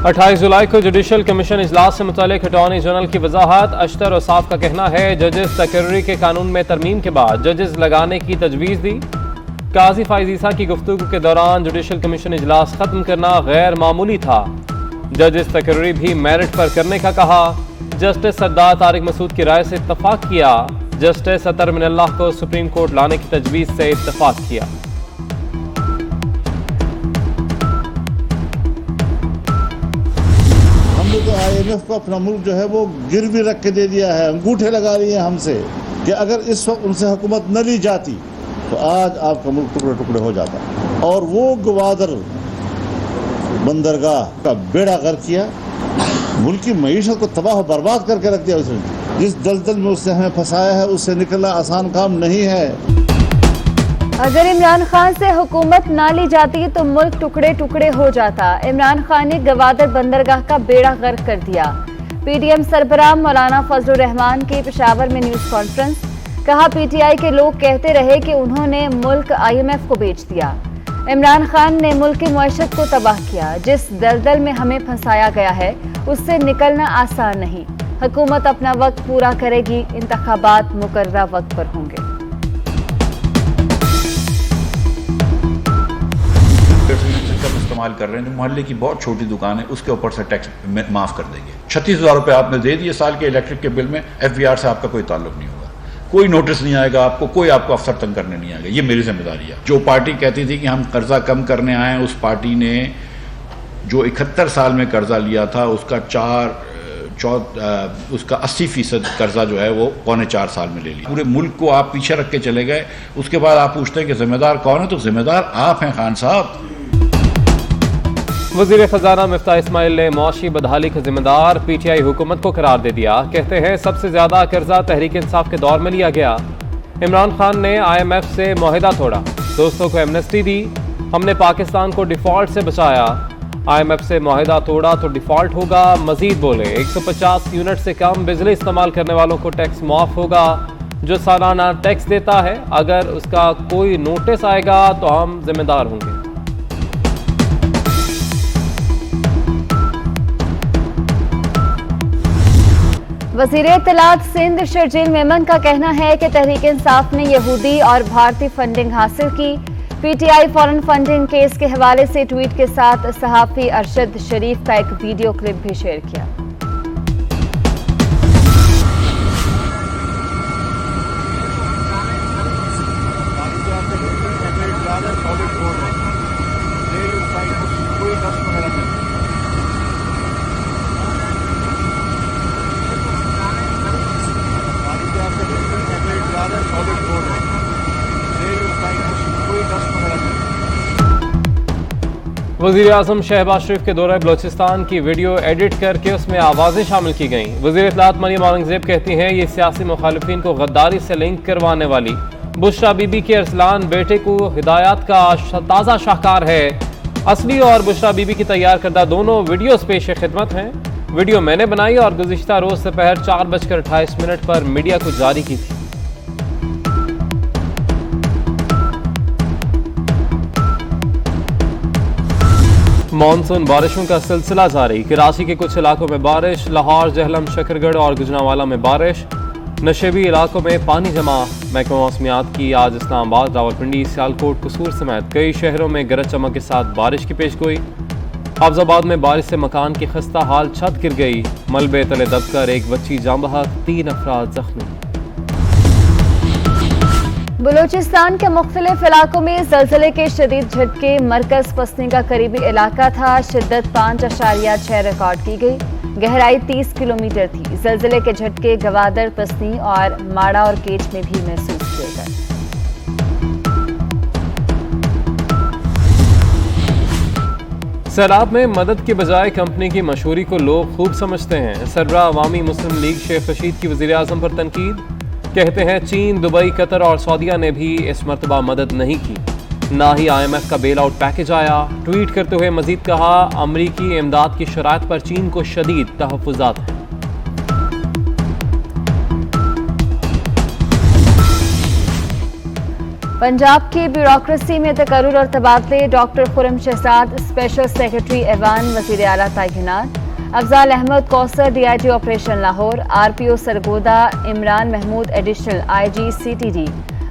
28 जुलाई को judicial commission इजलास से मुतालिक अटॉर्नी जनरल की वजाहत। अशतर औसाफ का कहना है जजेस तकर्री के कानून में तरमीम के बाद जजेस लगाने की तजवीज़ दी। काजी फाइज ईसा की गुफ्तगू के दौरान जुडिशल कमीशन इजलास खत्म करना गैर मामूली था। जजेस तकर्री भी मेरिट पर करने का कहा। जस्टिस सरदार तारिक मसूद की राय से इत्तफाक किया। जस्टिस अतर मिनल्लाह को सुप्रीम कोर्ट लाने की तजवीज़ से इत्तफाक किया। हमने तो IMF को अपना मुल्क जो है वो गिरवी रख के दे दिया है, अंगूठे लगा लिए हैं हमसे कि अगर इस वक्त उनसे हुकूमत न ली जाती तो आज आपका मुल्क टुकड़े टुकड़े हो जाता। और वो गवादर बंदरगाह का बेड़ा गर्क किया, मुल्क की मईशत को तबाह बर्बाद करके रख दिया उसने। जिस दलदल में उसने हमें फंसाया है उससे निकलना आसान काम नहीं है। अगर इमरान खान से हुकूमत ना ली जाती तो मुल्क टुकड़े टुकड़े हो जाता। इमरान खान ने गवादर बंदरगाह का बेड़ा गर्क कर दिया। PTM सरबराह मौलाना फजलुर रहमान की पेशावर में न्यूज़ कॉन्फ्रेंस। कहा PTI के लोग कहते रहे कि उन्होंने मुल्क IMF को बेच दिया। इमरान खान ने मुल्क की मईशत को तबाह किया। जिस दलदल में हमें फंसाया गया है उससे निकलना आसान नहीं। हुकूमत अपना वक्त पूरा करेगी, इंतखाबात मुकर्ररा वक्त पर होंगे। इस्तेमाल कर रहे हैं, मोहल्ले की बहुत छोटी दुकान है उसके ऊपर से टैक्स माफ कर देंगे। 36,000 रुपये आपने दे दिए साल के इलेक्ट्रिक के बिल में, FBR से आपका कोई ताल्लुक नहीं होगा, कोई नोटिस नहीं आएगा आपको, कोई आपको अफसर तंग करने नहीं आएगा। ये मेरी जिम्मेदारी है। जो पार्टी कहती थी कि हम कर्जा कम करने आए, उस पार्टी ने जो 71 साल में कर्जा लिया था उसका उसका 80% कर्जा जो है वो 3.25 साल में ले लिया। पूरे मुल्क को आप पीछे रख के चले गए। उसके बाद आप पूछते हैं कि जिम्मेदार कौन है, तो जिम्मेदार आप हैं खान साहब। वज़ीर ख़ज़ाना मिफ्ताह इस्माइल ने मौशी बदहाली का जिम्मेदार PTI हुकूमत को करार दे दिया। कहते हैं सबसे ज्यादा कर्जा तहरीक इंसाफ के दौर में लिया गया। इमरान खान ने IMF से मुआहिदा तोड़ा, दोस्तों को एमनेस्टी दी। हमने पाकिस्तान को डिफॉल्ट से बचाया। IMF से मुआहिदा तोड़ा तो डिफॉल्ट होगा। मजीद बोले 150 यूनिट से कम बिजली इस्तेमाल करने वालों को टैक्स मुआफ होगा। जो सालाना टैक्स देता है अगर उसका कोई नोटिस आएगा तो हम जिम्मेदार होंगे। वज़ीर इत्तलात सिंध शर्जील मेमन का कहना है कि तहरीक इंसाफ ने यहूदी और भारतीय फंडिंग हासिल की। PTI फॉरेन फंडिंग केस के हवाले से ट्वीट के साथ सहाफ़ी अरशद शरीफ का एक वीडियो क्लिप भी शेयर किया। वज़ीर आज़म शहबाज शरीफ के दौरे बलोचिस्तान की वीडियो एडिट करके उसमें आवाज़ें शामिल की गईं। वज़ीर इत्तलात मरियम औरंगज़ेब कहती हैं ये सियासी मुखालिफिन को गद्दारी से लिंक करवाने वाली बुशरा बीबी के अरसलान बेटे को हिदायत का ताज़ा शाहकार है। असली और बुशरा बीबी की तैयार करदा दोनों वीडियोस पेश खिदमत हैं। वीडियो मैंने बनाई और गुज़िश्ता रोज़ दोपहर 4:28 पर मीडिया को जारी की थी। मानसून बारिशों का सिलसिला जारी। कराची के कुछ इलाकों में बारिश, लाहौर, जहलम, शकरगढ़ और गुजरांवाला में बारिश। नशेबी इलाकों में पानी जमा। महकमा मौसमियात की आज इस्लामाबाद, रावलपिंडी, सियालकोट, कसूर समेत कई शहरों में गरज चमक के साथ बारिश की पेशगोई। हाफिजाबाद में बारिश से मकान की खस्ता हाल छत गिर गई। मलबे तले दबकर एक बच्ची जाँ बहक, 3 अफराद जख्मी। बलूचिस्तान के मुख्तलिफ इलाकों में ज़लज़ले के शदीद झटके। मरकज पसनी का करीबी इलाका था। शिद्दत 5.6 रिकॉर्ड की गई। गहराई 30 किलोमीटर थी। ज़लज़ले के झटके गवादर, पसनी और माड़ा और केच में भी महसूस किए गए। सैलाब में मदद के बजाय कंपनी की मशहूरी को लोग खूब समझते हैं। सरबराह अवामी मुस्लिम लीग शेख रशीद की वज़ीर आज़म पर तनकीद। कहते हैं चीन, दुबई, कतर और सऊदीया ने भी इस मरतबा मदद नहीं की, ना ही IMF का बेल आउट पैकेज आया। ट्वीट करते हुए मजीद कहा अमरीकी इमदाद की शराइत पर चीन को शदीद तहफ़्फ़ुज़ात हैं। पंजाब की ब्यूरोक्रेसी में तकर्रुर और तबादले, doctor Khurram Shahzad special secretary ऐवान वज़ीर आला तैनात, Afzal Ahmed Kausar DIG operation Lahore, RPO Sargodha Imran Mahmood additional IG CTD,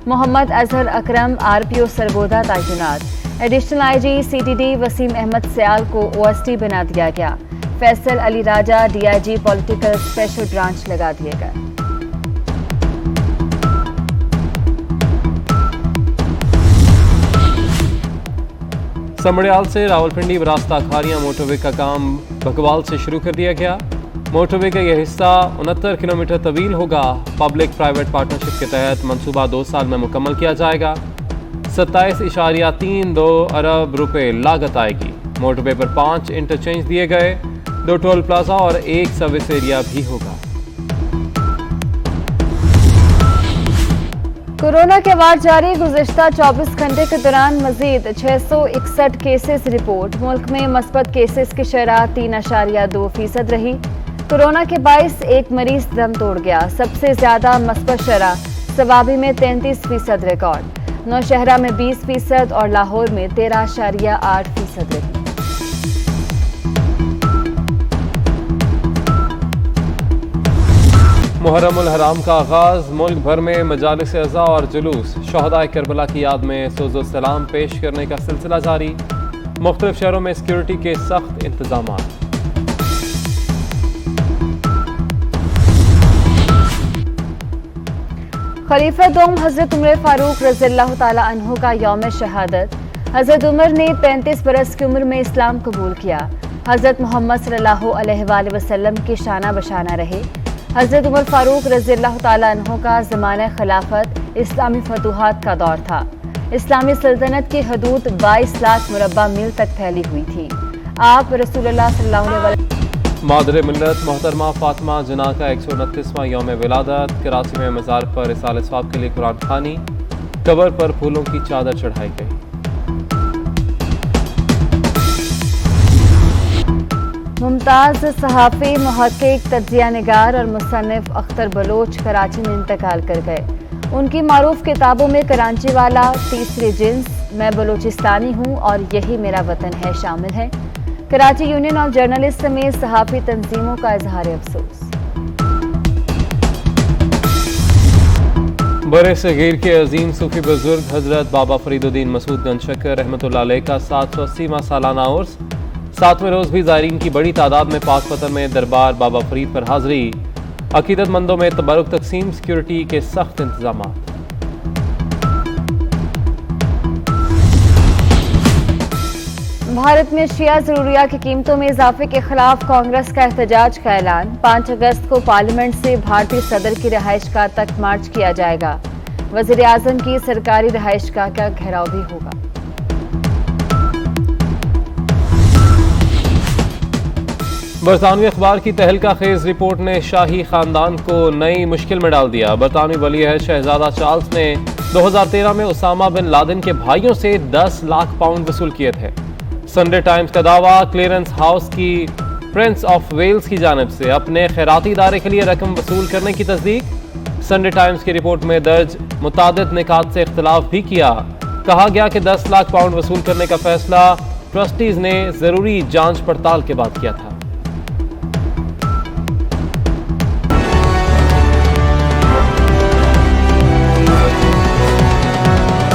Mohammad Azhar Akram RPO Sargodha तैनात, additional IG CTD Waseem Ahmed Sial को ओएसडी बना दिया गया, Faisal Ali Raja DIG political special branch लगा दिए गए। समड़ियाल से रावलपिंडी रास्ता खारियां मोटरवे का काम बकवाल से शुरू कर दिया गया। मोटरवे का यह हिस्सा 69 किलोमीटर तवील होगा। पब्लिक प्राइवेट पार्टनरशिप के तहत मंसूबा 2 साल में मुकम्मल किया जाएगा। 27.32 अरब रुपए लागत आएगी। मोटरवे पर 5 इंटरचेंज दिए गए, 2 टोल प्लाजा और 1 सर्विस एरिया भी होगा। कोरोना के बाद जारी गुज़िश्ता 24 घंटे के दौरान मजीद 661 केसेस रिपोर्ट। मुल्क में मस्बत केसेस की शरह 3.2% रही। कोरोना के बाइस एक मरीज दम तोड़ गया। सबसे ज्यादा मस्बत शरह सवाबी में 33% रिकॉर्ड, नौशहरा में 20% और लाहौर में 13.8% रही। मुहर्रमुल हराम का आगाज, मुल्क भर में मजालिस अज़ा और जुलूस, शहदाए करबला की याद में सोज़ो सलाम पेश करने का सिलसिला जारी। मुख्तलिफ शहरों में सिक्योरिटी के सख्त इंतजाम। खलीफा दोम हजरत उमर फारूक रज़ियल्लाहु ताला अन्हु का यौम शहादत। हजरत उमर ने 35 बरस की उम्र में इस्लाम कबूल किया। हजरत मोहम्मद सल्लल्लाहु अलैहि वसल्लम की शाना बशाना रहे। हजरत उमर फारूक रज़ियल्लाहु ताला अन्हु का ज़माना खिलाफत इस्लामी फतूहात का दौर था। इस्लामी सल्तनत की हदूद 22 लाख मुरब्बा मील तक फैली हुई थी। आप रसूलुल्लाह सल्लल्लाहु अलैहि वसल्लम मादरे मिल्लत मोहतरमा फातिमा जना का 129वां यौम विलादत। कराची में मज़ार पर रिसाले सवाब के लिए कुरान खानी, कबर पर फूलों की चादर चढ़ाई गई। मुमताज़ सहाफ़ी, मुहक्किक, तज्ज़िया निगार और मुसन्निफ़ अख्तर बलोच कराची में इंतकाल कर गए। उनकी मारूफ किताबों में कराची वाला, तीसरी जिन्स, मैं बलोचिस्तानी हूँ और यही मेरा वतन है शामिल है। कराची यूनियन ऑफ जर्नलिस्ट समेत सहाफ़ी तंजीमों का इजहार अफसोस। बरे सगीर के अजीम सूफी बुजुर्ग हजरत बाबा फरीदुद्दीन मसूद गंजशकर रहमतुल्लाह अलैह का 780वां सालाना उर्स। 7वें रोज भी ज़ायरीन की बड़ी तादाद में पाक पतन में दरबार बाबा फरीद पर हाजिरी। अकीदतमंदों में तबरुक तकसीम, सिक्योरिटी के सख्त इंतजाम। भारत में शिया ज़रूरिया की कीमतों में इजाफे के खिलाफ कांग्रेस का एहतजाज का ऐलान। 5 अगस्त को पार्लियामेंट से भारतीय सदर की रिहाइशगाह तक मार्च किया जाएगा। वज़ीर आज़म की सरकारी रिहाइशगाह का घेराव भी होगा। बरतानवी अखबार की तहलका खेज रिपोर्ट ने शाही खानदान को नई मुश्किल में डाल दिया। बरतानवी वलीअहद शहजादा चार्ल्स ने 2013 में उसामा बिन लादेन के भाइयों से 10 लाख पाउंड वसूल किए थे। संडे टाइम्स का दावा, क्लियरेंस हाउस की प्रिंस ऑफ वेल्स की जानिब से अपने खैराती इदारे के लिए रकम वसूल करने की तस्दीक। संडे टाइम्स की रिपोर्ट में दर्ज मुतादिद निकात से इख्तलाफ भी किया। कहा गया कि 10 लाख पाउंड वसूल करने का फैसला ट्रस्टीज ने जरूरी जांच पड़ताल के बाद किया था।